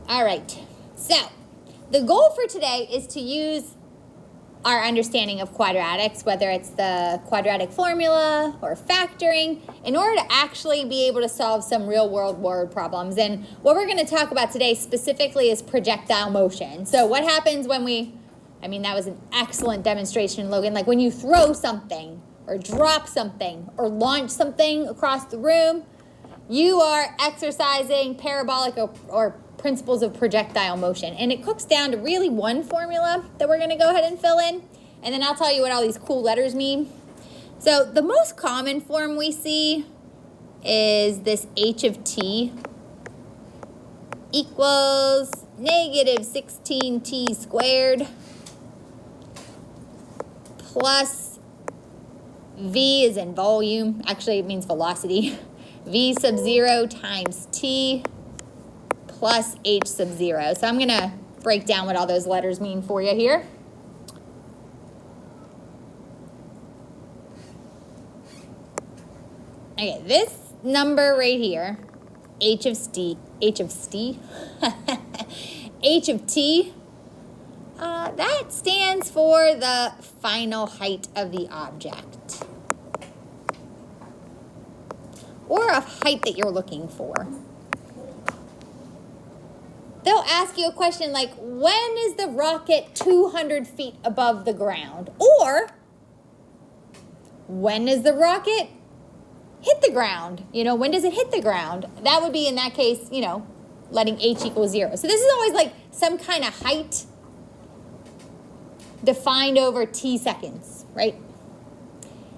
All right, so the goal for today is to use our understanding of quadratics, whether it's the quadratic formula or factoring, in order to actually be able to solve some real world word problems. And what we're going to talk about today specifically is projectile motion. So what happens when that was an excellent demonstration, Logan, like when you throw something or drop something or launch something across the room, you are exercising parabolic or principles of projectile motion. And it cooks down to really one formula that we're going to go ahead and fill in. And then I'll tell you what all these cool letters mean. So the most common form we see is this h of t equals negative 16t squared plus v is in volume. Actually, it means velocity. V sub 0 times t plus h sub 0. So I'm going to break down what all those letters mean for you here. Okay, this number right here, h of t, that stands for the final height of the object, or a height that you're looking for. They'll ask you a question like, when is the rocket 200 feet above the ground? Or, when does the rocket hit the ground? When does it hit the ground? That would be, in that case, letting h equal 0. So this is always like some kind of height defined over t seconds, right?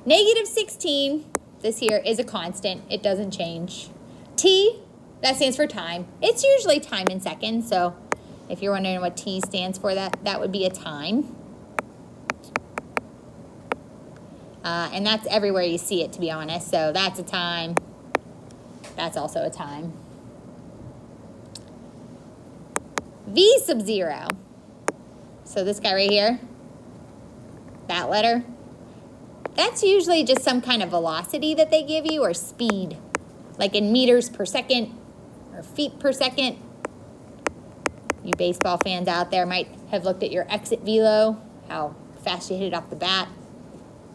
Negative 16, this here is a constant. It doesn't change. T, that stands for time. It's usually time in seconds, so if you're wondering what T stands for, that would be a time. And that's everywhere you see it, to be honest. So that's a time. That's also a time. V sub 0. So this guy right here, that letter, that's usually just some kind of velocity that they give you, or speed, like in meters per second or feet per second. You baseball fans out there might have looked at your exit velo, how fast you hit it off the bat.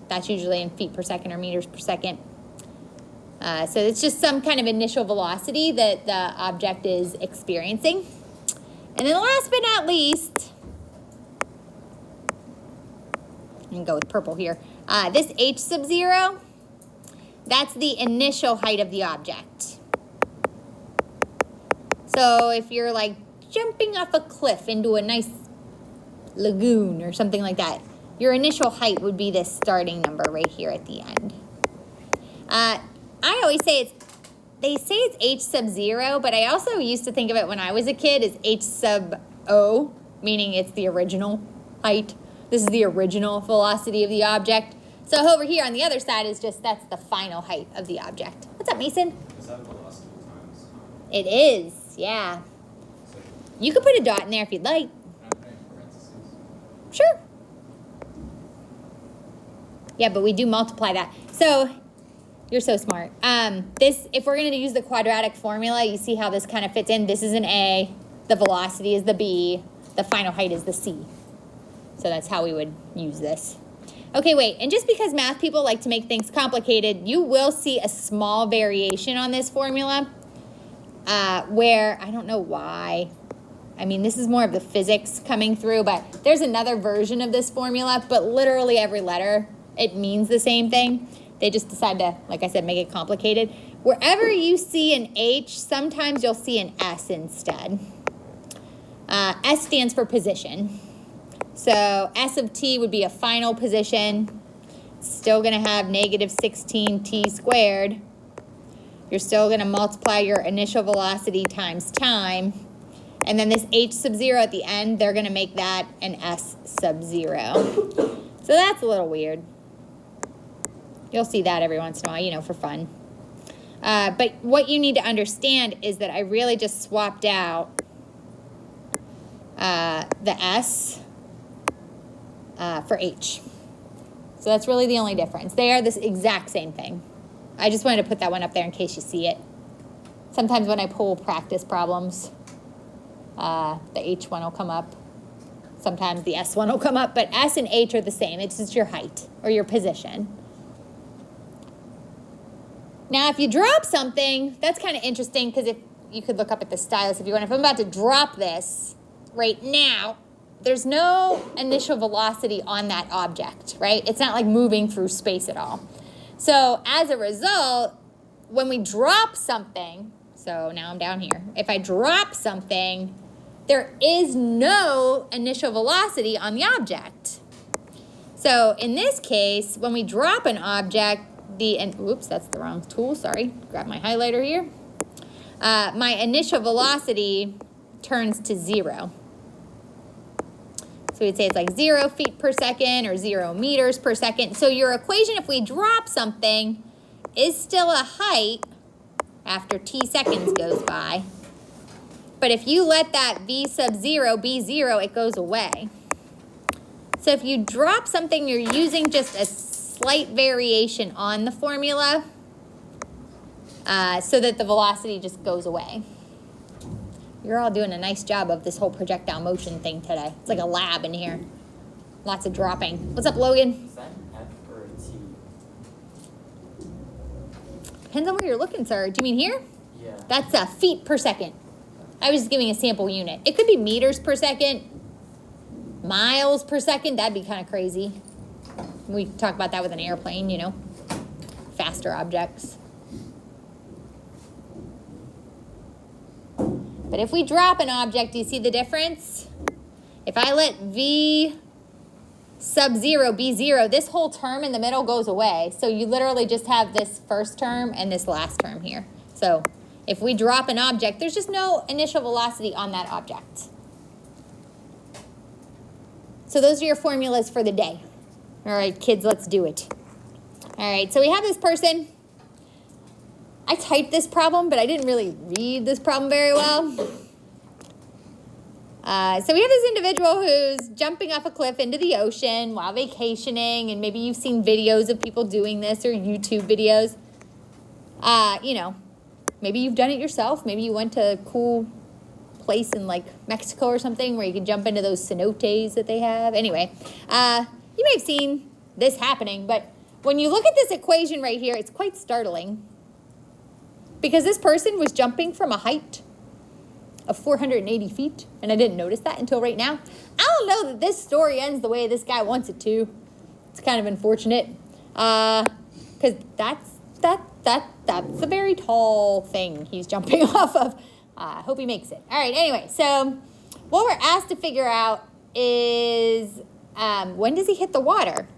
That's usually in feet per second or meters per second. So it's just some kind of initial velocity that the object is experiencing. And then last but not least, I'm going to go with purple here. This h sub 0, that's the initial height of the object. So if you're like jumping off a cliff into a nice lagoon or something like that, your initial height would be this starting number right here at the end. I always say they say it's h sub 0, but I also used to think of it when I was a kid as h sub o, meaning it's the original height. This is the original velocity of the object. So over here on the other side is that's the final height of the object. What's up, Mason? Is that velocity times time? It is, yeah. You could put a dot in there if you'd like. Sure. Yeah, but we do multiply that. So you're so smart. If we're going to use the quadratic formula, you see how this kind of fits in. This is an A. The velocity is the B. The final height is the C. So that's how we would use this. Okay, wait. And just because math people like to make things complicated, you will see a small variation on this formula where, I don't know why. This is more of the physics coming through, but there's another version of this formula, but literally every letter, it means the same thing. They just decide to, like I said, make it complicated. Wherever you see an H, sometimes you'll see an S instead. S stands for position. So S of t would be a final position. Still going to have negative 16t squared. You're still going to multiply your initial velocity times time. And then this h sub 0 at the end, they're going to make that an s sub 0. So that's a little weird. You'll see that every once in a while, for fun. But what you need to understand is that I really just swapped out the s for h. So that's really the only difference. They are the exact same thing. I just wanted to put that one up there in case you see it. Sometimes when I pull practice problems, The H one will come up. Sometimes the S one will come up, but S and H are the same. It's just your height or your position. Now, if you drop something, that's kind of interesting because if you could look up at the stylus if you want. If I'm about to drop this right now, there's no initial velocity on that object, right? It's not like moving through space at all. So as a result, when we drop something, so now I'm down here. If I drop something, there is no initial velocity on the object. So in this case, when we drop an object, oops, that's the wrong tool, sorry. Grab my highlighter here. My initial velocity turns to 0. So we'd say it's like 0 feet per second or 0 meters per second. So your equation, if we drop something, is still a height after t seconds goes by. But if you let that v sub 0 be 0, it goes away. So if you drop something, you're using just a slight variation on the formula so that the velocity just goes away. You're all doing a nice job of this whole projectile motion thing today. It's like a lab in here. Lots of dropping. What's up, Logan? Is that F or a T? Depends on where you're looking, sir. Do you mean here? Yeah. That's feet per second. I was just giving a sample unit. It could be meters per second, miles per second. That'd be kind of crazy. We talk about that with an airplane, you know, faster objects. But if we drop an object, do you see the difference? If I let v sub 0 be 0, this whole term in the middle goes away. So you literally just have this first term and this last term here. So if we drop an object, there's just no initial velocity on that object. So those are your formulas for the day. All right, kids, let's do it. All right, so we have this person. I typed this problem, but I didn't really read this problem very well. So we have this individual who's jumping off a cliff into the ocean while vacationing, and maybe you've seen videos of people doing this or YouTube videos. You know, maybe you've done it yourself. Maybe you went to a cool place in like Mexico or something where you can jump into those cenotes that they have. Anyway, you may have seen this happening, but when you look at this equation right here, it's quite startling. Because this person was jumping from a height of 480 feet, and I didn't notice that until right now. I don't know that this story ends the way this guy wants it to. It's kind of unfortunate, because that's a very tall thing he's jumping off of. I hope he makes it. All right, anyway, so what we're asked to figure out is when does he hit the water?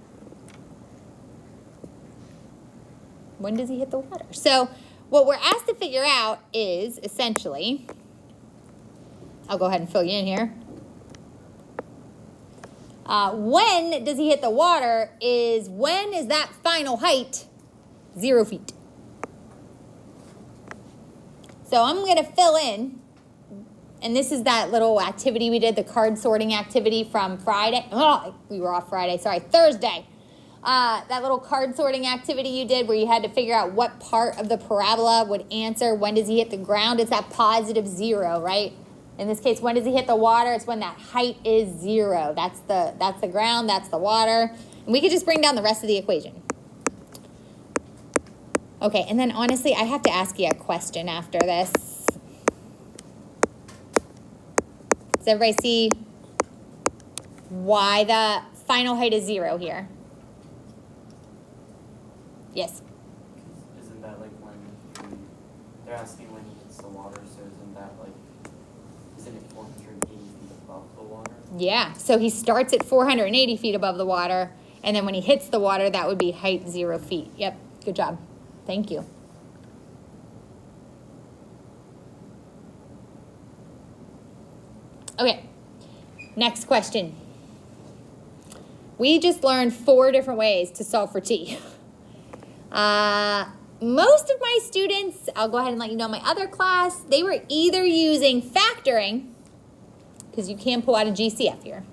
When does he hit the water? So what we're asked to figure out is essentially, I'll go ahead and fill you in here. When does he hit the water is when is that final height 0 feet. So I'm going to fill in, and this is that little activity we did, the card sorting activity from Friday. Oh, we were off Friday, sorry, Thursday. That little card sorting activity you did where you had to figure out what part of the parabola would answer when does he hit the ground. It's that positive 0, right? In this case, when does he hit the water? It's when that height is 0. That's the ground, that's the water. And we could just bring down the rest of the equation. Okay, and then honestly, I have to ask you a question after this. Does everybody see why the final height is 0 here? Yes. Isn't that like when they're asking when he hits the water, so isn't it 480 feet above the water? Yeah, so he starts at 480 feet above the water, and then when he hits the water, that would be height 0 feet. Yep, good job. Thank you. Okay, next question. We just learned 4 different ways to solve for t. Most of my students, I'll go ahead and let you know my other class, they were either using factoring, because you can pull out a GCF here,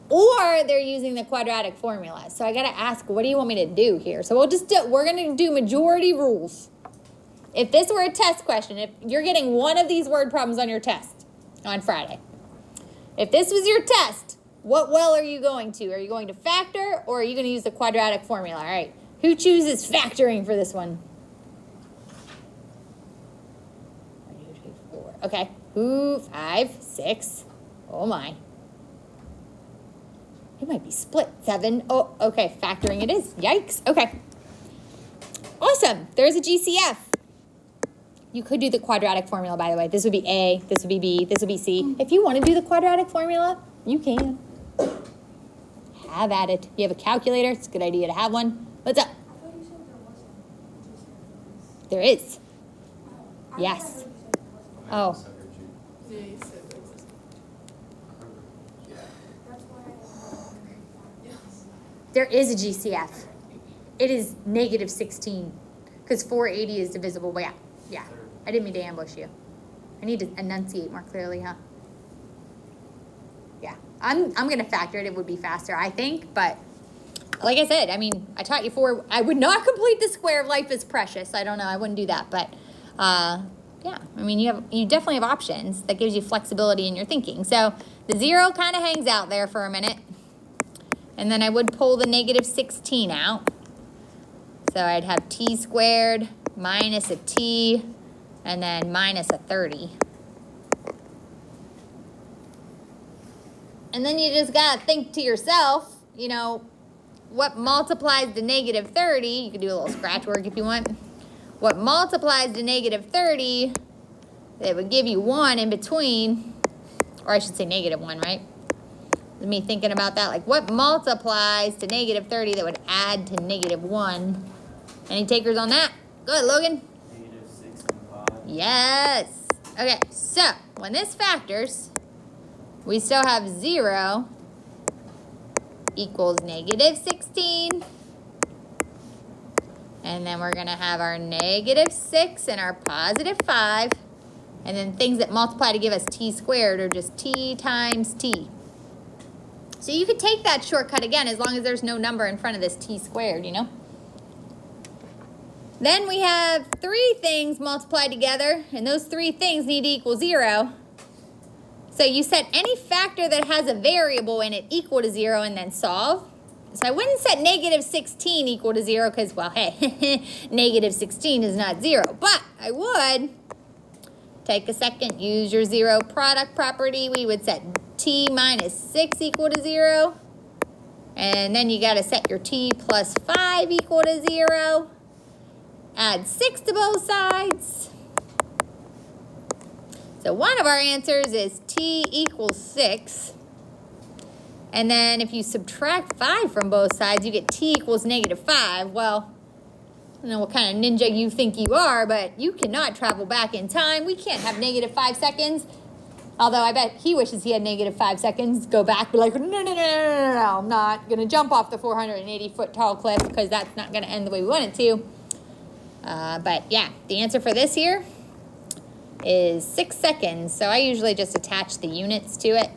or they're using the quadratic formula. So I got to ask, what do you want me to do here? So we're going to do majority rules. If this were a test question, if you're getting one of these word problems on your test, on Friday. If this was your test, what well are you going to? Are you going to factor or are you going to use the quadratic formula? All right, who chooses factoring for this one? 1, 2, 3, 4. Okay, who? 5, 6. Oh my. It might be split. 7. Oh, okay, factoring it is. Yikes. Okay. Awesome. There's a GCF. You could do the quadratic formula, by the way. This would be A, this would be B, this would be C. If you want to do the quadratic formula, you can. Have at it. You have a calculator, it's a good idea to have one. What's up? I thought you said there wasn't. There is. I Yes. thought you said there wasn't. Oh, Yeah, you said there was. That's why I Yes. there is a GCF. It is negative 16 because 480 is divisible by, yeah. I didn't mean to ambush you. I need to enunciate more clearly, huh? Yeah, I'm gonna factor it. It would be faster, I think, but like I said, I mean, I taught you I would not complete the square of life is precious. I don't know, I wouldn't do that, but yeah, I mean, you definitely have options that gives you flexibility in your thinking. So the 0 kind of hangs out there for a minute, and then I would pull the negative 16 out. So I'd have t squared minus a t, and then minus a 30. And then you just gotta think to yourself, you know, what multiplies to negative 30, you can do a little scratch work if you want. What multiplies to negative 30, that would give you 1 in between, or I should say negative 1, right? Me thinking about that, like what multiplies to negative 30 that would add to negative 1? Any takers on that? Go ahead, Logan. Negative 6 and 5. Yes. Okay, so when this factors, we still have 0 equals negative 16. And then we're going to have our negative 6 and our positive 5. And then things that multiply to give us t squared are just t times t. So you could take that shortcut again as long as there's no number in front of this t squared, you know? Then we have 3 things multiplied together, and those 3 things need to equal 0. So you set any factor that has a variable in it equal to 0 and then solve. So I wouldn't set negative 16 equal to 0 because, well, hey, negative 16 is not 0. But I would take a second, use your 0 product property. We would set t minus 6 equal to 0. And then you got to set your t plus 5 equal to 0. Add 6 to both sides. So one of our answers is t equals 6. And then if you subtract 5 from both sides, you get t equals negative 5. Well, I don't know what kind of ninja you think you are, but you cannot travel back in time. We can't have negative 5 seconds. Although I bet he wishes he had negative 5 seconds. Go back, be like, no, I'm not going to jump off the 480-foot tall cliff because that's not going to end the way we want it to. But yeah, the answer for this here is 6 seconds. So I usually just attach the units to it.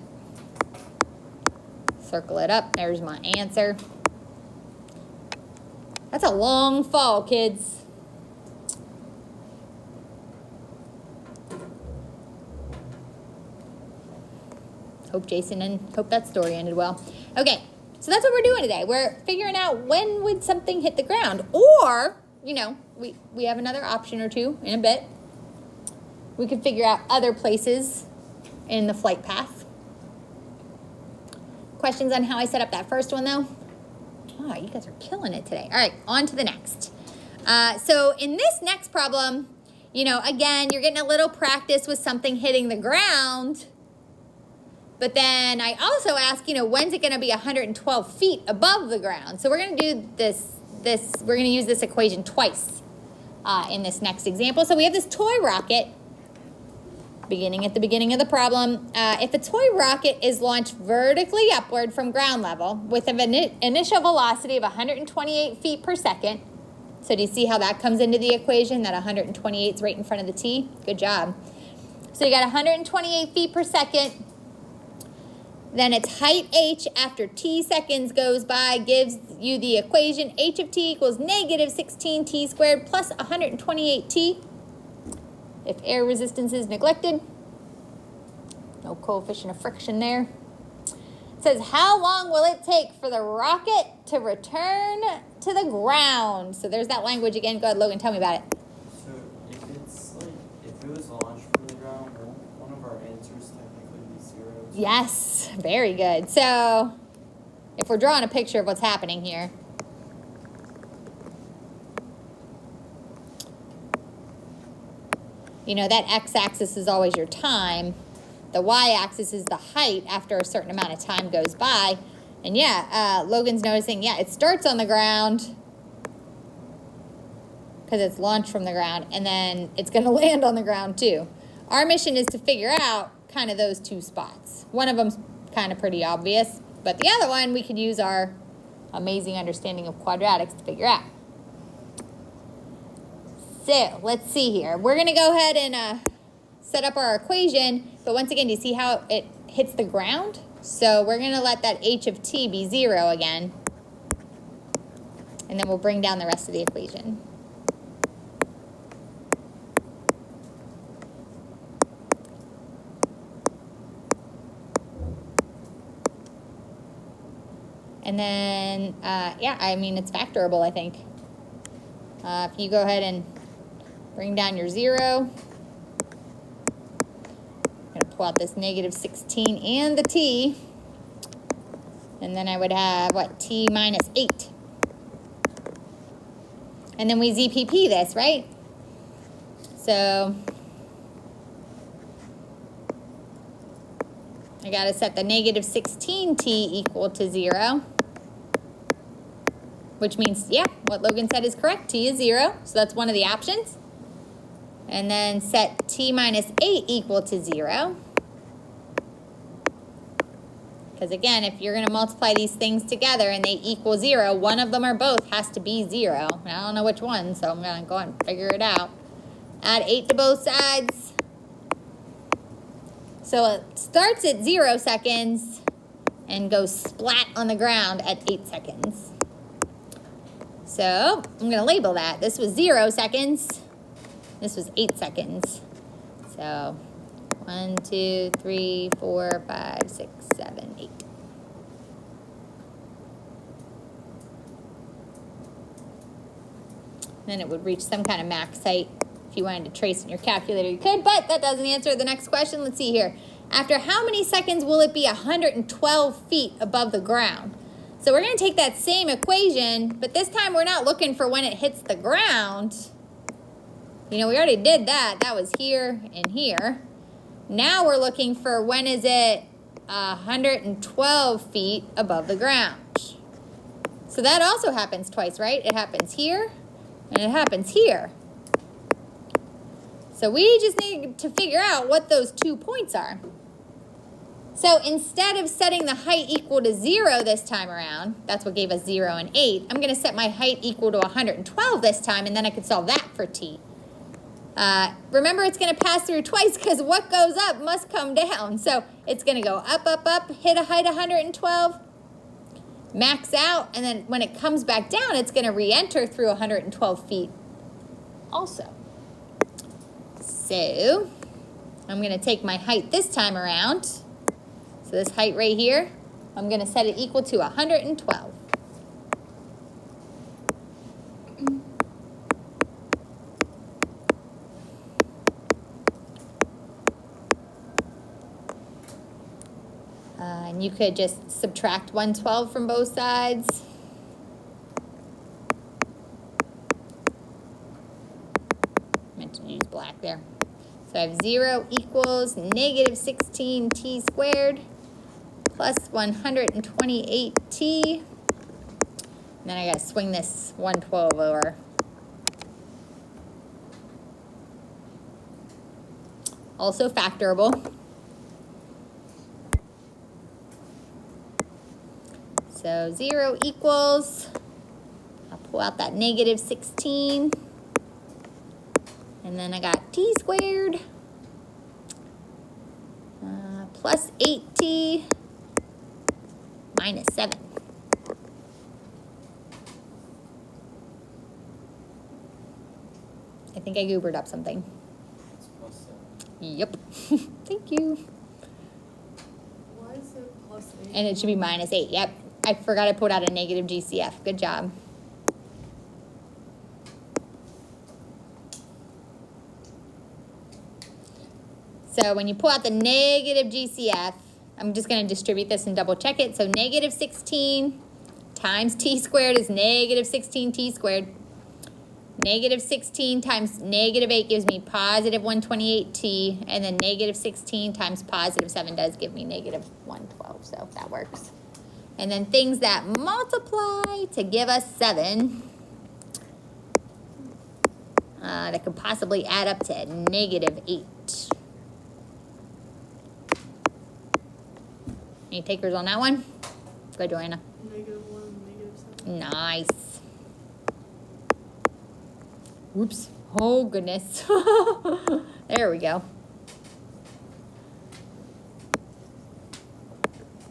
Circle it up. There's my answer. That's a long fall, kids. Hope that story ended well. Okay, so that's what we're doing today. We're figuring out when would something hit the ground, or, you know, we have another option or two in a bit. We could figure out other places in the flight path. Questions on how I set up that first one, though? Oh, you guys are killing it today. All right, on to the next. So in this next problem, you know, again, you're getting a little practice with something hitting the ground. But then I also ask, you know, when's it going to be 112 feet above the ground? So we're going to do we're going to use this equation twice in this next example. So we have this toy rocket, beginning at the beginning of the problem. If a toy rocket is launched vertically upward from ground level with an initial velocity of 128 feet per second. So do you see how that comes into the equation? That 128 is right in front of the t? Good job. So you got 128 feet per second. Then its height h after t seconds goes by gives you the equation h of t equals negative 16t squared plus 128t. If air resistance is neglected, No coefficient of friction there. It says, how long will it take for the rocket to return to the ground? So there's that language again. Go ahead, Logan, tell me about it. So if it's like, if it was launched from the ground, won't one of our answers technically be 0? Yes, very good. So if we're drawing a picture of what's happening here, you know, that x-axis is always your time. The y-axis is the height after a certain amount of time goes by. And yeah, Logan's noticing, yeah, it starts on the ground because it's launched from the ground, and then it's going to land on the ground too. Our mission is to figure out kind of those two spots. One of them's kind of pretty obvious, but the other one we could use our amazing understanding of quadratics to figure out. So let's see here. We're going to go ahead and set up our equation, but once again, do you see how it hits the ground? So we're going to let that h of t be 0 again, and then we'll bring down the rest of the equation. And then, yeah, I mean, it's factorable, I think. If you go ahead and bring down your 0, I'm going to pull out this negative 16 and the t. And then I would have, what, t minus 8. And then we ZPP this, right? So I got to set the negative 16t equal to 0. Which means, yeah, what Logan said is correct. T is 0, so that's one of the options. And then set t minus 8 equal to 0. Because again, if you're going to multiply these things together and they equal 0, one of them or both has to be 0. And I don't know which one, so I'm going to go and figure it out. Add 8 to both sides. So it starts at 0 seconds and goes splat on the ground at 8 seconds. So I'm going to label that. This was 0 seconds. This was 8 seconds. So 1, 2, 3, 4, 5, 6, 7, 8. Then it would reach some kind of max height. If you wanted to trace in your calculator, you could, but that doesn't answer the next question. Let's see here. After how many seconds will it be 112 feet above the ground? So we're going to take that same equation, but this time we're not looking for when it hits the ground. You know, we already did that. That was here and here. Now we're looking for when is it 112 feet above the ground. So that also happens twice, right? It happens here and it happens here. So we just need to figure out what those 2 points are. So instead of setting the height equal to 0 this time around, that's what gave us 0 and 8, I'm going to set my height equal to 112 this time, and then I could solve that for t. Remember, it's going to pass through twice because what goes up must come down. So it's going to go up, up, up, hit a height 112, max out, and then when it comes back down, it's going to re-enter through 112 feet also. So I'm going to take my height this time around. So this height right here, I'm going to set it equal to 112. And you could just subtract 112 from both sides. I meant to use black there. So I have 0 equals negative 16t squared plus 128t. And then I got to swing this 112 over. Also factorable. So 0 equals, I'll pull out that negative 16. And then I got t squared plus 8t minus 7. I think I goobered up something. It's plus 7. Yep. Thank you. +8. And it should be -8. Yep. I forgot I put out a negative GCF. Good job. So when you pull out the negative GCF, I'm just going to distribute this and double check it. So negative 16 times t squared is negative 16t squared. Negative 16 times negative 8 gives me positive 128t. And then negative 16 times positive 7 does give me negative 112. So that works. And then things that multiply to give us 7 that could possibly add up to negative 8. Any takers on that one? Go, Joanna. -1, -7. Nice. Whoops. Oh, goodness. There we go.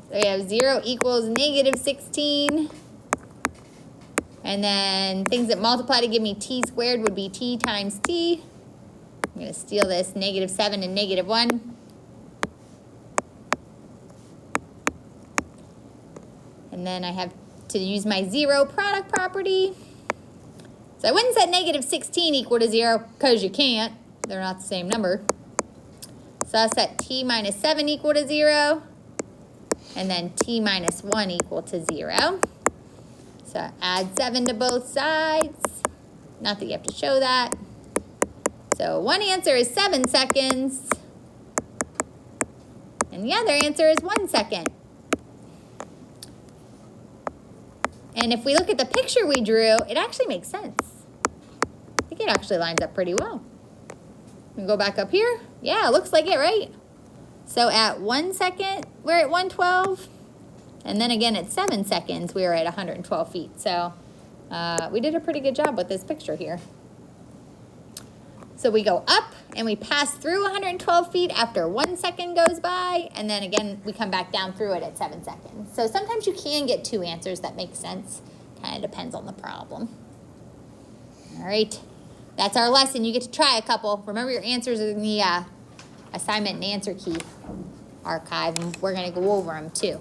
So we have 0 equals negative 16. And then things that multiply to give me t squared would be t times t. I'm going to steal this negative 7 and negative 1. And then I have to use my 0 product property. So I wouldn't set negative 16 equal to 0 because you can't. They're not the same number. So I'll set t minus 7 equal to 0. And then t minus 1 equal to 0. So add 7 to both sides. Not that you have to show that. So one answer is 7 seconds. And the other answer is 1 second. And if we look at the picture we drew, it actually makes sense. I think it actually lines up pretty well. We go back up here. Yeah, it looks like it, right? So at 1 second, we're at 112. And then again at 7 seconds, we were at 112 feet. So we did a pretty good job with this picture here. So we go up and we pass through 112 feet after 1 second goes by. And then again, we come back down through it at 7 seconds. So sometimes you can get 2 answers that make sense. Kind of depends on the problem. All right. That's our lesson. You get to try a couple. Remember your answers are in the assignment and answer key archive. And we're going to go over them too.